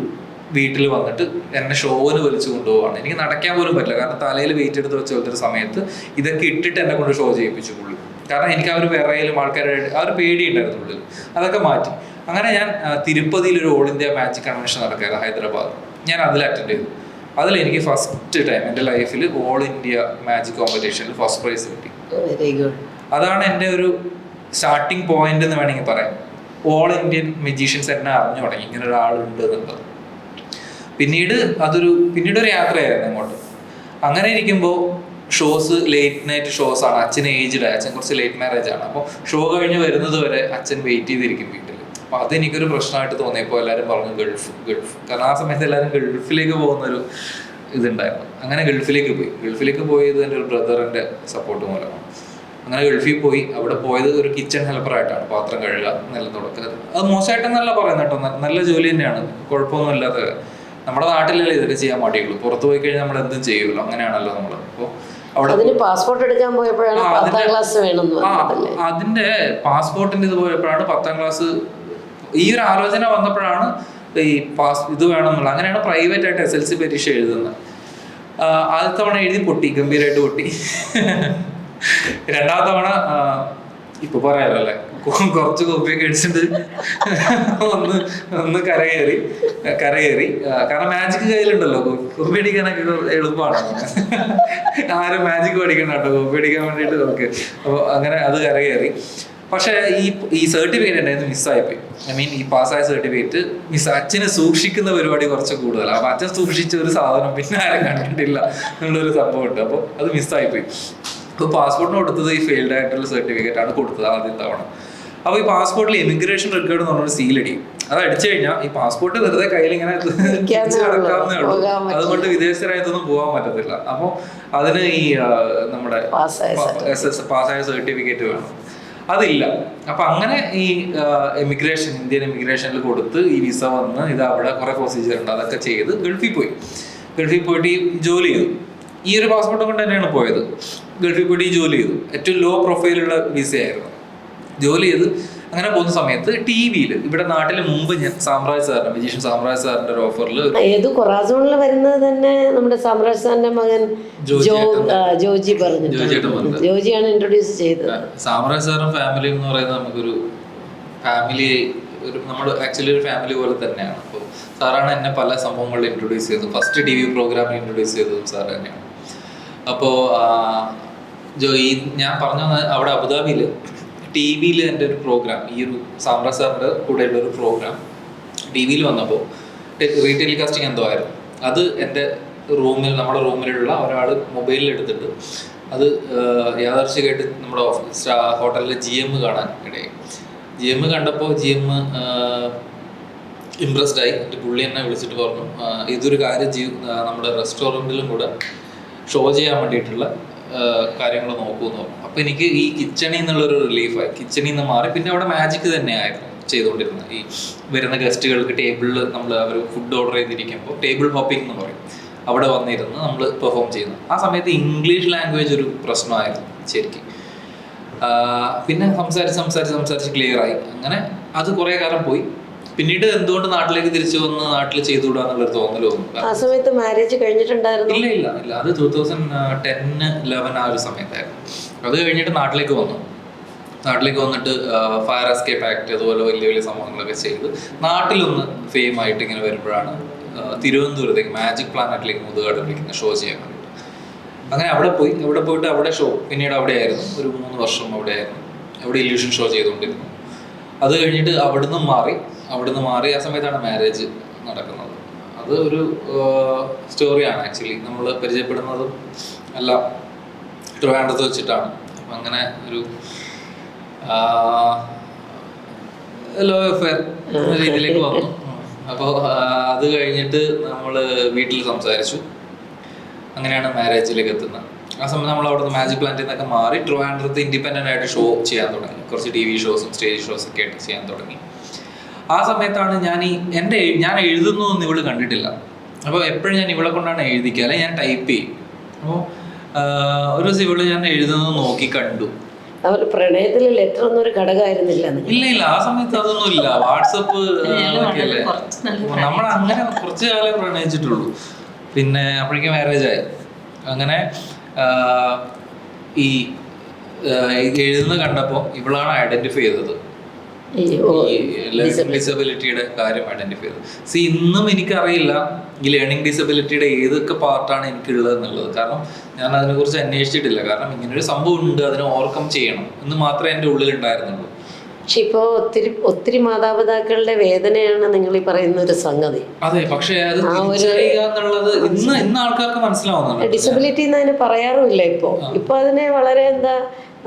Speaker 1: വീട്ടിൽ വന്നിട്ട് എന്നെ ഷോവിന് വലിച്ചു കൊണ്ടുപോവാണ്. എനിക്ക് നടക്കാൻ പോലും പറ്റില്ല, കാരണം തലയിൽ വെയിറ്റ് എടുത്ത് വെച്ച പോലത്തെ സമയത്ത് ഇതൊക്കെ ഇട്ടിട്ട് എന്നെ കൊണ്ട് ഷോ ചെയ്യിപ്പിച്ചു പുള്ളി. കാരണം എനിക്ക് ആ ഒരു വിറയിലും ആൾക്കാരുടെ ആ ഒരു പേടിയുണ്ടായിരുന്നു ഉള്ളിൽ, അതൊക്കെ മാറ്റി. അങ്ങനെ ഞാൻ തിരുപ്പതിയിൽ ഒരു ഓൾ ഇന്ത്യ മാജിക് കൺവെൻഷൻ നടക്കുകയാണ് ഹൈദരാബാദ്. ഞാൻ അതിൽ അറ്റൻഡ് ചെയ്തു. അതിൽ എനിക്ക് ഫസ്റ്റ് ടൈം എൻ്റെ ലൈഫിൽ ഓൾ ഇന്ത്യ മാജിക് കോമ്പറ്റീഷനിൽ ഫസ്റ്റ് പ്രൈസ് കിട്ടി.
Speaker 3: Very good.
Speaker 1: അതാണ് എൻ്റെ ഒരു സ്റ്റാർട്ടിങ് പോയിന്റ് എന്ന് വേണമെങ്കിൽ പറയാം. ഓൾ ഇന്ത്യൻ മജീഷ്യൻസ് എന്നെ അറിഞ്ഞു തുടങ്ങി ഇങ്ങനെ ഒരാളുണ്ട് എന്നുള്ളത്. പിന്നീടൊരു യാത്രയായിരുന്നു അങ്ങോട്ട്. അങ്ങനെ ഇരിക്കുമ്പോൾ ഷോസ് ലേറ്റ് നൈറ്റ് ഷോസ് ആണ്. അച്ഛൻ ഏജ്ഡ്, അച്ഛൻ കുറച്ച് ലേറ്റ് മാരേജ് ആണ്. അപ്പോൾ ഷോ കഴിഞ്ഞ് വരുന്നത് വരെ അച്ഛൻ വെയിറ്റ് ചെയ്തിരിക്കും വീട്ടിൽ. അപ്പോൾ അതെനിക്കൊരു പ്രശ്നമായിട്ട് തോന്നിയപ്പോൾ എല്ലാവരും പറഞ്ഞു ഗൾഫ്. കാരണം ആ സമയത്ത് എല്ലാവരും ഗൾഫിലേക്ക് പോകുന്നൊരു ഇതുണ്ടായിരുന്നു. അങ്ങനെ ഗൾഫിലേക്ക് പോയത് എൻ്റെ ഒരു ബ്രദറിൻ്റെ സപ്പോർട്ട് മൂലമാണ്. അങ്ങനെ ഗൾഫിൽ പോയി. അവിടെ പോയത് ഒരു കിച്ചൺ ഹെൽപ്പറായിട്ടാണ്, പാത്രം കഴുകുക, നിലം തുടക്കുക. അത് മോശമായിട്ടെന്നല്ല പറയുന്നത് കേട്ടോ, നല്ല ജോലി തന്നെയാണ്, കുഴപ്പമൊന്നും ഇല്ലാത്ത. നമ്മുടെ നാട്ടിലല്ലേ ഇതൊക്കെ ചെയ്യാൻ മടിയുള്ളൂ, പുറത്ത് പോയി കഴിഞ്ഞാൽ നമ്മൾ എന്തും ചെയ്യുമല്ലോ, അങ്ങനെയാണല്ലോ നമ്മൾ. അപ്പോൾ അവിടെ
Speaker 3: പാസ്പോർട്ട് എടുക്കാൻ പോയപ്പോഴാണ് 10ാം ക്ലാസ് വേണമെന്ന് പറഞ്ഞതല്ലേ?
Speaker 1: അതിന്റെ പാസ്പോർട്ടിന്റെ ഇത് പോയപ്പോഴാണ് 10ാം ക്ലാസ് ഈ ഒരു ആലോചന വന്നപ്പോഴാണ് ഈ ഇത് വേണമെന്നുള്ള. അങ്ങനെയാണ് പ്രൈവറ്റ് ആയിട്ട് SLC പരീക്ഷ എഴുതുന്നത്. ആദ്യത്തെ തവണ എഴുതി പൊട്ടി, ഗംഭീരമായിട്ട് പൊട്ടി. 2ാം തവണ ഇപ്പൊ പറയാലോ അല്ലേ, കുറച്ച് കോപ്പിയൊക്കെ അടിച്ചിട്ട് ഒന്ന് കരകയറി. കാരണം മാജിക് കയ്യിലുണ്ടല്ലോ, കോപ്പി അടിക്കാനൊക്കെ എളുപ്പമാണ്. ആരും മാജിക് പഠിക്കണം കേട്ടോ, കോപ്പി അടിക്കാൻ വേണ്ടിയിട്ട്. ഓക്കെ, അപ്പോൾ അങ്ങനെ അത് കരകയറി. പക്ഷേ ഈ സർട്ടിഫിക്കറ്റ് എൻ്റെ മിസ്സായിപ്പോയി. ഐ മീൻ ഈ പാസ്സായ സർട്ടിഫിക്കറ്റ് അച്ഛനെ സൂക്ഷിക്കുന്ന പരിപാടി കുറച്ച് കൂടുതലാണ്. അപ്പം അച്ഛൻ സൂക്ഷിച്ച ഒരു സാധനം പിന്നെ ആരും കണ്ടിട്ടില്ല എന്നുള്ളൊരു സംഭവം ഉണ്ട്. അപ്പോൾ അത് മിസ്സായിപ്പോയി. അപ്പോൾ പാസ്പോർട്ടിന് കൊടുത്തത് ഈ ഫെയിൽഡ് ആയിട്ടുള്ള സർട്ടിഫിക്കറ്റ് ആണ് കൊടുത്തത് ആദ്യം തവണ. അപ്പോൾ ഈ പാസ്പോർട്ടിൽ എമിഗ്രേഷൻ റെക്കോർഡ് എന്ന് പറഞ്ഞൊരു സീലടി, അത് അടിച്ചു കഴിഞ്ഞാൽ ഈ പാസ്പോർട്ട് വെറുതെ കയ്യിൽ ഇങ്ങനെ നടക്കാവുന്നേ ഉള്ളൂ. അതുകൊണ്ട് വിദേശ രാജ്യത്തൊന്നും പോകാൻ പറ്റത്തില്ല. അപ്പോൾ അതിന് ഈ നമ്മുടെ പാസ്സായ സർട്ടിഫിക്കറ്റ് വേണം, അതില്ല. അപ്പം അങ്ങനെ ഈ ഇന്ത്യൻ എമിഗ്രേഷനിൽ കൊടുത്ത് ഈ വിസ വന്ന് ഇത് അവിടെ കുറെ പ്രൊസീജിയർ ഉണ്ട്, അതൊക്കെ ചെയ്ത് ഗൾഫിൽ പോയിട്ട് ഈ ജോലി ചെയ്തു. ഈ ഒരു പാസ്പോർട്ട് കൊണ്ട് തന്നെയാണ് പോയത്. ഗൾഫിൽ പോയിട്ട് ഈ ജോലി ചെയ്തു. ഏറ്റവും ലോ പ്രൊഫൈലുള്ള വിസയായിരുന്നു. ജോലി ചെയ്ത് അങ്ങനെ പോകുന്ന സമയത്ത് ടി വിയിൽ ഇവിടെ നാട്ടിൽ മുമ്പ് ഞാൻ മജീഷ്യൻ സാമ്രാജ് സാറിന്റെ ഒരു ഓഫറിൽ
Speaker 3: ഏത് കൊറാസോണിൽ വരുന്നത് തന്നെ നമ്മുടെ സാമ്രാജ് സാറിന്റെ മകൻ ജോജി പറഞ്ഞു, ജോജിയാണ് ഇൻട്രൊഡ്യൂസ് ചെയ്തത്.
Speaker 1: സാമ്രാജ് സാറും ഫാമിലി എന്ന് പറയുന്നത് നമുക്കൊരു ഫാമിലി, നമ്മൾ ആക്ച്വലി ഒരു ഫാമിലി പോലെ തന്നെയാണ്. അപ്പോൾ സാറാണ് എന്നെ പല സംഭവങ്ങളിൽ ഇൻട്രൊഡ്യൂസ് ചെയ്തത്. ഫസ്റ്റ് ടി വി പ്രോഗ്രാമിൽ ഇൻട്രൊഡ്യൂസ് ചെയ്തതും സാർ തന്നെയാണ്. അപ്പോൾ ഞാൻ പറഞ്ഞു അവിടെ അബുദാബിയിൽ ടി വിയിൽ എൻ്റെ ഒരു പ്രോഗ്രാം, ഈ ഒരു സാമ്രാജ് സാറിൻ്റെ കൂടെയുള്ള ഒരു പ്രോഗ്രാം ടി വിയിൽ വന്നപ്പോൾ റീടെലികാസ്റ്റിംഗ് എന്തോ ആയിരുന്നു. അത് എൻ്റെ നമ്മുടെ റൂമിലുള്ള ഒരാൾ മൊബൈലിൽ എടുത്തിട്ട് അത് യാദർശികമായിട്ട് നമ്മുടെ ഹോട്ടലിലെ GM കാണാൻ ഇടയായി. GM കണ്ടപ്പോൾ GM ഇംപ്രസ്ഡ് ആയി. പുള്ളി എന്നെ വിളിച്ചിട്ട് പറഞ്ഞു, ഇതൊരു കാര്യം നമ്മുടെ റെസ്റ്റോറൻറ്റിലും കൂടെ ഷോ ചെയ്യാൻ വേണ്ടിയിട്ടുള്ള കാര്യങ്ങൾ നോക്കുമെന്ന് പറഞ്ഞു. അപ്പോൾ എനിക്ക് ഈ കിച്ചണിൽ നിന്നുള്ളൊരു റിലീഫായി. കിച്ചണിൽ നിന്ന് മാറി പിന്നെ അവിടെ മാജിക് തന്നെയായിരുന്നു ചെയ്തുകൊണ്ടിരുന്നത്. ഈ വരുന്ന ഗസ്റ്റുകൾക്ക് ടേബിളിൽ അവർ ഫുഡ് ഓർഡർ ചെയ്തിരിക്കുമ്പോൾ ടേബിൾ ഹോപ്പിംഗ് എന്ന് പറയും, അവിടെ വന്നിരുന്ന് നമ്മൾ പെർഫോം ചെയ്യുന്നു. ആ സമയത്ത് ഇംഗ്ലീഷ് ലാംഗ്വേജ് ഒരു പ്രശ്നമായിരുന്നു ശരിക്കും. പിന്നെ സംസാരിച്ച് ക്ലിയറായി. അങ്ങനെ അത് കുറേ കാലം പോയി. പിന്നീട് എന്തുകൊണ്ട് നാട്ടിലേക്ക് തിരിച്ചു വന്ന് നാട്ടിൽ ചെയ്തുകൂടാന്നുള്ളൊരു തോന്നൽ തോന്നും.
Speaker 3: ആ സമയത്ത് മാരേജ് കഴിഞ്ഞിട്ടുണ്ടായിരുന്നു?
Speaker 1: ഇല്ല, അത് 2010-11 ആ ഒരു സമയത്തായിരുന്നു. അത് കഴിഞ്ഞിട്ട് നാട്ടിലേക്ക് വന്നിട്ട് ഫയർ എസ്കേപ്പ് ആക്ട് അതുപോലെ വലിയ വലിയ സംഭവങ്ങളൊക്കെ ചെയ്ത് നാട്ടിലൊന്ന് ഫെയിം ആയിട്ട് ഇങ്ങനെ വരുമ്പോഴാണ് തിരുവനന്തപുരത്തേക്ക് മാജിക് പ്ലാനറ്റിലേക്ക് മുതുകാട് വിളിക്കുന്ന ഷോ ചെയ്യാൻ വേണ്ടിയിട്ട്. അങ്ങനെ അവിടെ പോയിട്ട് അവിടെ ഷോ, പിന്നീട് അവിടെയായിരുന്നു ഒരു 3 വർഷം അവിടെ ഇല്യൂഷൻ ഷോ ചെയ്തുകൊണ്ടിരുന്നു. അത് കഴിഞ്ഞിട്ട് അവിടുന്ന് മാറി ആ സമയത്താണ് മാരേജ് നടക്കുന്നത്. അത് ഒരു സ്റ്റോറിയാണ് ആക്ച്വലി. നമ്മൾ പരിചയപ്പെടുന്നതും എല്ലാം ട്രിവാൻഡ്രത്ത് വെച്ചിട്ടാണ്. അപ്പം അങ്ങനെ ഒരു ലോ അഫെയർ രീതിയിലേക്ക് വന്നു. അപ്പോൾ അത് കഴിഞ്ഞിട്ട് നമ്മൾ വീട്ടിൽ സംസാരിച്ചു. അങ്ങനെയാണ് മാരേജിലേക്ക് എത്തുന്നത്. ആ സമയം നമ്മൾ അവിടെ നിന്ന് മാജിക് പ്ലാന്റിൽ നിന്നൊക്കെ മാറി ട്രിവാൻഡ്രത്ത് ഇൻഡിപെൻഡൻ്റ് ആയിട്ട് ഷോ ചെയ്യാൻ തുടങ്ങി. കുറച്ച് TV ഷോസും സ്റ്റേജ് ഷോസും ഒക്കെ ആയിട്ട് ചെയ്യാൻ തുടങ്ങി. ആ സമയത്താണ് ഞാൻ എഴുതുന്നതൊന്നും ഇവള് കണ്ടിട്ടില്ല. അപ്പോൾ എപ്പോഴും ഞാൻ ഇവളെ കൊണ്ടാണ് എഴുതിക്കുക, അല്ലെങ്കിൽ ഞാൻ ടൈപ്പ് ചെയ്യും. അപ്പോൾ ഒരു ദിവസം ഇവള് ഞാൻ എഴുതുന്നത് നോക്കി കണ്ടു.
Speaker 3: പ്രണയത്തിൽ ലെറ്റർ ഒന്നും ഒരു ഘടകമായിരുന്നില്ല?
Speaker 1: ഇല്ല, ആ സമയത്ത് അതൊന്നും ഇല്ല. വാട്സപ്പ് ഒക്കെയല്ലേ. നമ്മൾ അങ്ങനെ കുറച്ച് കാലം പ്രണയിച്ചിട്ടുള്ളൂ. പിന്നെ അപ്പോഴേക്കും മാരേജ് ആയി. അങ്ങനെ ഈ എഴുതുന്ന കണ്ടപ്പോൾ ഇവളാണ് ഐഡന്റിഫൈ ചെയ്തത്, ഡിസബിലിറ്റിയുടെ കാര്യം ഐഡന്റിഫൈ ചെയ്തത്. ഇന്നും എനിക്കറിയില്ല ഈ ലേണിംഗ് ഡിസബിലിറ്റിയുടെ ഏതൊക്കെ പാർട്ടാണ് എനിക്കുള്ളത് എന്നുള്ളത്. കാരണം ഞാൻ അതിനെക്കുറിച്ച് അന്വേഷിച്ചിട്ടില്ല. കാരണം ഇങ്ങനൊരു സംഭവം ഉണ്ട്, അതിനെ ഓവർകം ചെയ്യണം എന്ന് മാത്രമേ എൻ്റെ ഉള്ളിലുണ്ടായിരുന്നുള്ളൂ.
Speaker 3: പക്ഷെ ഇപ്പോ ഒത്തിരി മാതാപിതാക്കളുടെ വേദനയാണ് നിങ്ങൾ ഈ പറയുന്ന ഒരു സംഗതി.
Speaker 1: അതെ, പക്ഷെ അത് തിരിച്ചറിയുക എന്നുള്ളത് ഇന്ന് ആൾക്കാർക്ക് മനസ്സിലാവുന്നുണ്ട്.
Speaker 3: ഡിസബിലിറ്റി എന്ന് അതിന് പറയാറുമില്ല ഇപ്പൊ അതിനെ വളരെ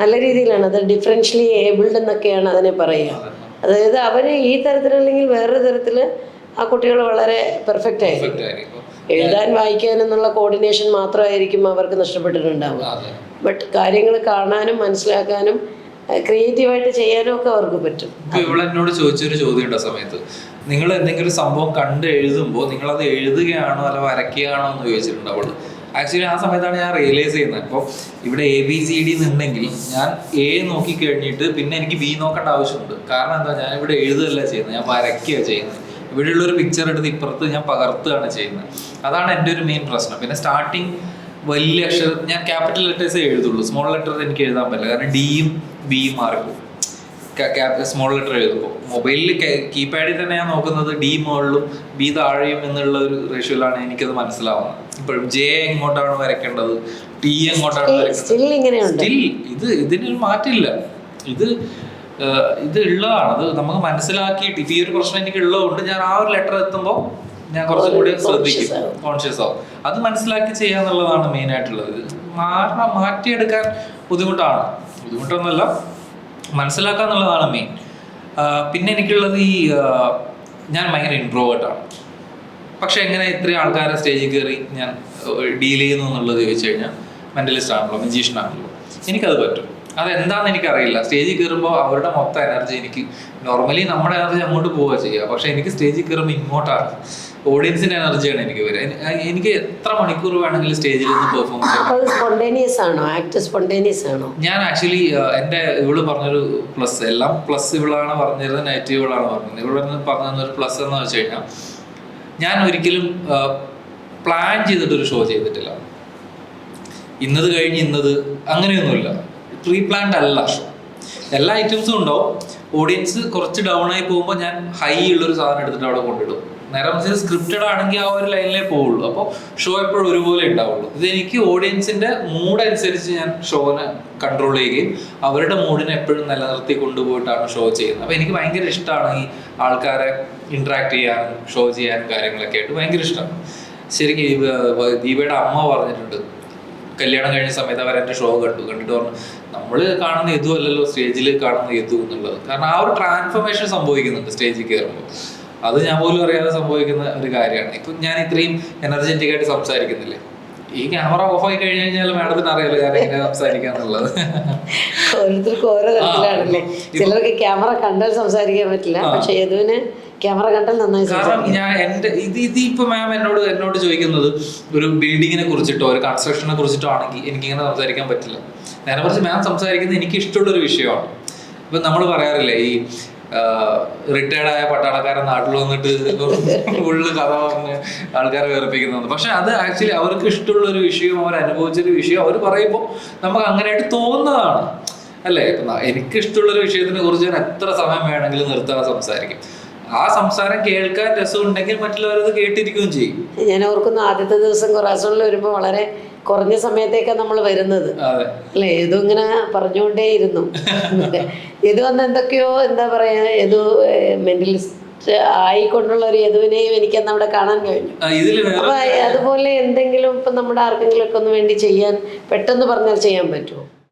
Speaker 3: നല്ല രീതിയിലാണ് അത് ഡിഫറൻഷ്യലി ഏബിൾഡ് എന്നൊക്കെയാണ് അതിനെ പറയുക. അതായത് അവര് ഈ തരത്തിലല്ലെങ്കിൽ വേറൊരു തരത്തില് ആ കുട്ടികൾ വളരെ പെർഫെക്റ്റ് ആയിരിക്കും. എഴുതാൻ വായിക്കാനും എന്നുള്ള കോർഡിനേഷൻ മാത്രമായിരിക്കും അവർക്ക് നഷ്ടപ്പെട്ടിട്ടുണ്ടാവുക. ബട്ട് കാര്യങ്ങൾ കാണാനും മനസ്സിലാക്കാനും ക്രിയേറ്റീവായിട്ട് ചെയ്യാനും ഒക്കെ അവർക്ക് പറ്റും.
Speaker 1: ഇപ്പൊ ഇവളെന്നോട് ചോദിച്ചൊരു ചോദ്യം ഉണ്ട് ആ സമയത്ത്, നിങ്ങൾ എന്തെങ്കിലും സംഭവം കണ്ട് എഴുതുമ്പോൾ നിങ്ങളത് എഴുതുകയാണോ അല്ല വരയ്ക്കുകയാണോ എന്ന് ചോദിച്ചിട്ടുണ്ട് അവള്. ആക്ച്വലി ആ സമയത്താണ് ഞാൻ റിയലൈസ് ചെയ്യുന്നത്. ഇപ്പോൾ ഇവിടെ ABCD എന്നുണ്ടെങ്കിൽ ഞാൻ A നോക്കി കഴിഞ്ഞിട്ട് പിന്നെ എനിക്ക് B നോക്കേണ്ട ആവശ്യമുണ്ട്. കാരണം എന്താ, ഞാൻ ഇവിടെ എഴുതുകയല്ല ചെയ്യുന്നത്, ഞാൻ വരയ്ക്കുകയാണ് ചെയ്യുന്നത്. ഇവിടെയുള്ളൊരു പിക്ചർ എടുത്ത് ഇപ്പുറത്ത് ഞാൻ പകർത്തുകയാണ് ചെയ്യുന്നത്. അതാണ് എൻ്റെ ഒരു മെയിൻ പ്രശ്നം. പിന്നെ സ്റ്റാർട്ടിങ് വലിയ അക്ഷരം ഞാൻ ക്യാപിറ്റൽ ലെറ്റേഴ്സേ എഴുതുള്ളൂ. സ്മോൾ ലെറ്റർ എനിക്ക് എഴുതാൻ പറ്റില്ല, കാരണം Dയും Bയും മാറിപ്പോകും സ്മോൾ ലെറ്റർ എഴുതുമ്പോൾ. മൊബൈലിൽ കീപാഡിൽ തന്നെ ഞാൻ നോക്കുന്നത് D മുകളിലും B താഴെയും എന്നുള്ള ഒരു റേഷ്യോയിലാണ് എനിക്കത് മനസ്സിലാവുന്നത്. ഇപ്പോഴും J എങ്ങോട്ടാണ് വരയ്ക്കേണ്ടത്, T എങ്ങോട്ടാണ് വരയ്ക്കേണ്ടത്, സ്റ്റിൽ ഇതിനൊരു മാറ്റമില്ല. ഇത് ഇത് ഉള്ളതാണ്, അത് നമുക്ക് മനസ്സിലാക്കിയിട്ട് ഇപ്പം ഈ ഒരു പ്രശ്നം എനിക്ക് ഉള്ളതുകൊണ്ട് ഞാൻ ആ ഒരു ലെറ്റർ എത്തുമ്പോൾ ഞാൻ കുറച്ചും കൂടി ശ്രദ്ധിക്കും, കോൺഷ്യസ് ആവും. അത് മനസ്സിലാക്കി ചെയ്യാന്നുള്ളതാണ് മെയിൻ ആയിട്ടുള്ളത്. മാറ്റിയെടുക്കാൻ ബുദ്ധിമുട്ടൊന്നുമല്ല, മനസ്സിലാക്കാന്നുള്ളതാണ് മെയിൻ. പിന്നെ എനിക്കുള്ളത് ഞാൻ ഭയങ്കര ഇൻട്രോവേർട്ടാണ്. പക്ഷെ എങ്ങനെ ഇത്രയും ആൾക്കാരെ സ്റ്റേജിൽ കയറി ഞാൻ ഡീൽ ചെയ്യുന്നു എന്നുള്ളത് ചോദിച്ചു കഴിഞ്ഞാൽ, മെന്റലിസ്റ്റ് ആണല്ലോ, മജീഷ്യൻ ആണല്ലോ, എനിക്കത് പറ്റും. അതെന്താണെന്ന് എനിക്കറിയില്ല. സ്റ്റേജിൽ കയറുമ്പോൾ അവരുടെ മൊത്തം എനർജി എനിക്ക്, നോർമലി നമ്മുടെ എനർജി അങ്ങോട്ട് പോവുക ചെയ്യുക, പക്ഷെ എനിക്ക് സ്റ്റേജിൽ കയറുമ്പോൾ ഇങ്ങോട്ടാണ്, ഓഡിയൻസിന്റെ എനർജിയാണ് എനിക്ക് വരിക. എനിക്ക് എത്ര മണിക്കൂർ വേണമെങ്കിലും സ്റ്റേജിൽ നിന്ന് പെർഫോം ചെയ്യാം. ഞാൻ ആക്ച്വലി എൻ്റെ ഇവള് പറഞ്ഞൊരു പ്ലസ്, എല്ലാം പ്ലസ് ഇവളാണ് പറഞ്ഞിരുന്നത്, നെഗറ്റീവ് ഇവളാണ് പറഞ്ഞത്. ഇവള് പറഞ്ഞൊരു പ്ലസ് എന്ന് വെച്ച് കഴിഞ്ഞാൽ, ഞാൻ ഒരിക്കലും പ്ലാൻ ചെയ്തിട്ടൊരു ഷോ ചെയ്തിട്ടില്ല. ഇന്നത് കഴിഞ്ഞ് ഇന്നത് അങ്ങനെയൊന്നുമില്ല. പ്രീ പ്ലാൻഡ് അല്ല ഷോ. എല്ലാ ഐറ്റംസും ഉണ്ടാവും. ഓഡിയൻസ് കുറച്ച് ഡൗൺ ആയി പോകുമ്പോൾ ഞാൻ ഹൈ ഉള്ളൊരു സാധനം എടുത്തിട്ട് അവിടെ കൊണ്ടിടും. നേരെ മറിച്ച് സ്ക്രിപ്റ്റഡ് ആണെങ്കിൽ ആ ഒരു ലൈനിലേ പോവുള്ളൂ. അപ്പോൾ ഷോ എപ്പോഴും ഒരുപോലെ ഉണ്ടാവുള്ളൂ. ഇതെനിക്ക് ഓഡിയൻസിന്റെ മൂഡ് അനുസരിച്ച് ഞാൻ ഷോനെ കൺട്രോൾ ചെയ്യുകയും അവരുടെ മൂഡിനെ എപ്പോഴും നിലനിർത്തി കൊണ്ടുപോയിട്ടാണ് ഷോ ചെയ്യുന്നത്. അപ്പോൾ എനിക്ക് ഭയങ്കര ഇഷ്ടമാണ് ഈ ആൾക്കാരെ ഇൻട്രാക്ട് ചെയ്യാനും ഷോ ചെയ്യാനും കാര്യങ്ങളൊക്കെ ആയിട്ട് ഭയങ്കര ഇഷ്ടമാണ്. ശരിക്കും ദീപയുടെ അമ്മ പറഞ്ഞിട്ടുണ്ട്, കല്യാണം കഴിഞ്ഞ സമയത്ത് അവർ എൻ്റെ ഷോ കണ്ടിട്ട് പറഞ്ഞു, നമ്മൾ കാണുന്ന യദു അല്ലല്ലോ സ്റ്റേജിൽ കാണുന്ന യദു എന്നുള്ളത്. കാരണം ആ ഒരു ട്രാൻസ്ഫോർമേഷൻ സംഭവിക്കുന്നുണ്ട് സ്റ്റേജിൽ കയറുമ്പോൾ. അത് ഞാൻ പോലും അറിയാതെ സംഭവിക്കുന്ന ഒരു കാര്യമാണ്. ഇപ്പം ഞാൻ ഇത്രയും എനർജറ്റിക് ആയിട്ട് സംസാരിക്കുന്നില്ലേ, ഈ ക്യാമറ ഓഫ് ആയി കഴിഞ്ഞ് കഴിഞ്ഞാൽ മാഡത്തിന് അറിയാലോ ഞാൻ എങ്ങനെ സംസാരിക്കാന്നുള്ളത്.
Speaker 3: ഓരോരുത്തർക്കും ഓരോ തരത്തിലാണല്ലേ. ചിലർക്ക് ക്യാമറ കണ്ടാൽ സംസാരിക്കാൻ പറ്റില്ല, പക്ഷെ യദുവിന് ക്യാമറ കണ്ടാൽ നന്നായി.
Speaker 1: കാരണം ഞാൻ എൻ്റെ ഇപ്പൊ മാം എന്നോട് ചോദിക്കുന്നത് ഒരു ബിൽഡിങ്ങിനെ കുറിച്ചിട്ടോ ഒരു കൺസ്ട്രക്ഷനെ കുറിച്ചിട്ടോ ആണെങ്കിൽ എനിക്കിങ്ങനെ സംസാരിക്കാൻ പറ്റില്ല. നേരെ മറിച്ച് മാം സംസാരിക്കുന്നത് എനിക്ക് ഇഷ്ടമുള്ളൊരു വിഷയമാണ്. ഇപ്പൊ നമ്മൾ പറയാറില്ലേ, ഈ റിട്ടയർഡ് ആയ പട്ടാളക്കാരൻ നാട്ടിൽ വന്നിട്ട് ഫുള്ള് കഥ പറഞ്ഞ് ആൾക്കാരെ വേർപ്പിക്കുന്നത്. പക്ഷെ അത് ആക്ച്വലി അവർക്ക് ഇഷ്ടമുള്ള ഒരു വിഷയം, അവർ അനുഭവിച്ചൊരു വിഷയം അവർ പറയുമ്പോൾ നമുക്ക് അങ്ങനെയായിട്ട് തോന്നുന്നതാണ് അല്ലേ. ഇപ്പം എനിക്ക് ഇഷ്ടമുള്ളൊരു വിഷയത്തിനെ കുറിച്ച് ഞാൻ എത്ര സമയം വേണമെങ്കിലും നിർത്താതെ സംസാരിക്കും. ആ സംസാരം കേൾക്കാൻ രസമുണ്ടെങ്കിൽ മറ്റുള്ളവരത് കേട്ടിരിക്കുകയും ചെയ്യും.
Speaker 3: ഞാൻ ഓർക്കുന്നു ആദ്യത്തെ ദിവസം കൊറാസോണിൽ വരുമ്പോൾ വളരെ കുറഞ്ഞ സമയത്തേക്കാണ് നമ്മൾ വരുന്നത് അല്ലേ. ഇതും ഇങ്ങനെ പറഞ്ഞുകൊണ്ടേയിരുന്നു. ഇത് വന്ന് എന്തൊക്കെയോ എന്താ പറയാ, ഇത് മെന്റലിസ്റ്റ് ആയിക്കൊണ്ടുള്ള ഒരു യദുവിനെയും എനിക്കന്ന് അവിടെ കാണാൻ കഴിഞ്ഞു. അപ്പൊ അതുപോലെ എന്തെങ്കിലും ഇപ്പൊ നമ്മുടെ ആർക്കെങ്കിലും ഒക്കെ ഒന്ന് വേണ്ടി ചെയ്യാൻ പെട്ടെന്ന് പറഞ്ഞാൽ ചെയ്യാൻ പറ്റുമോ?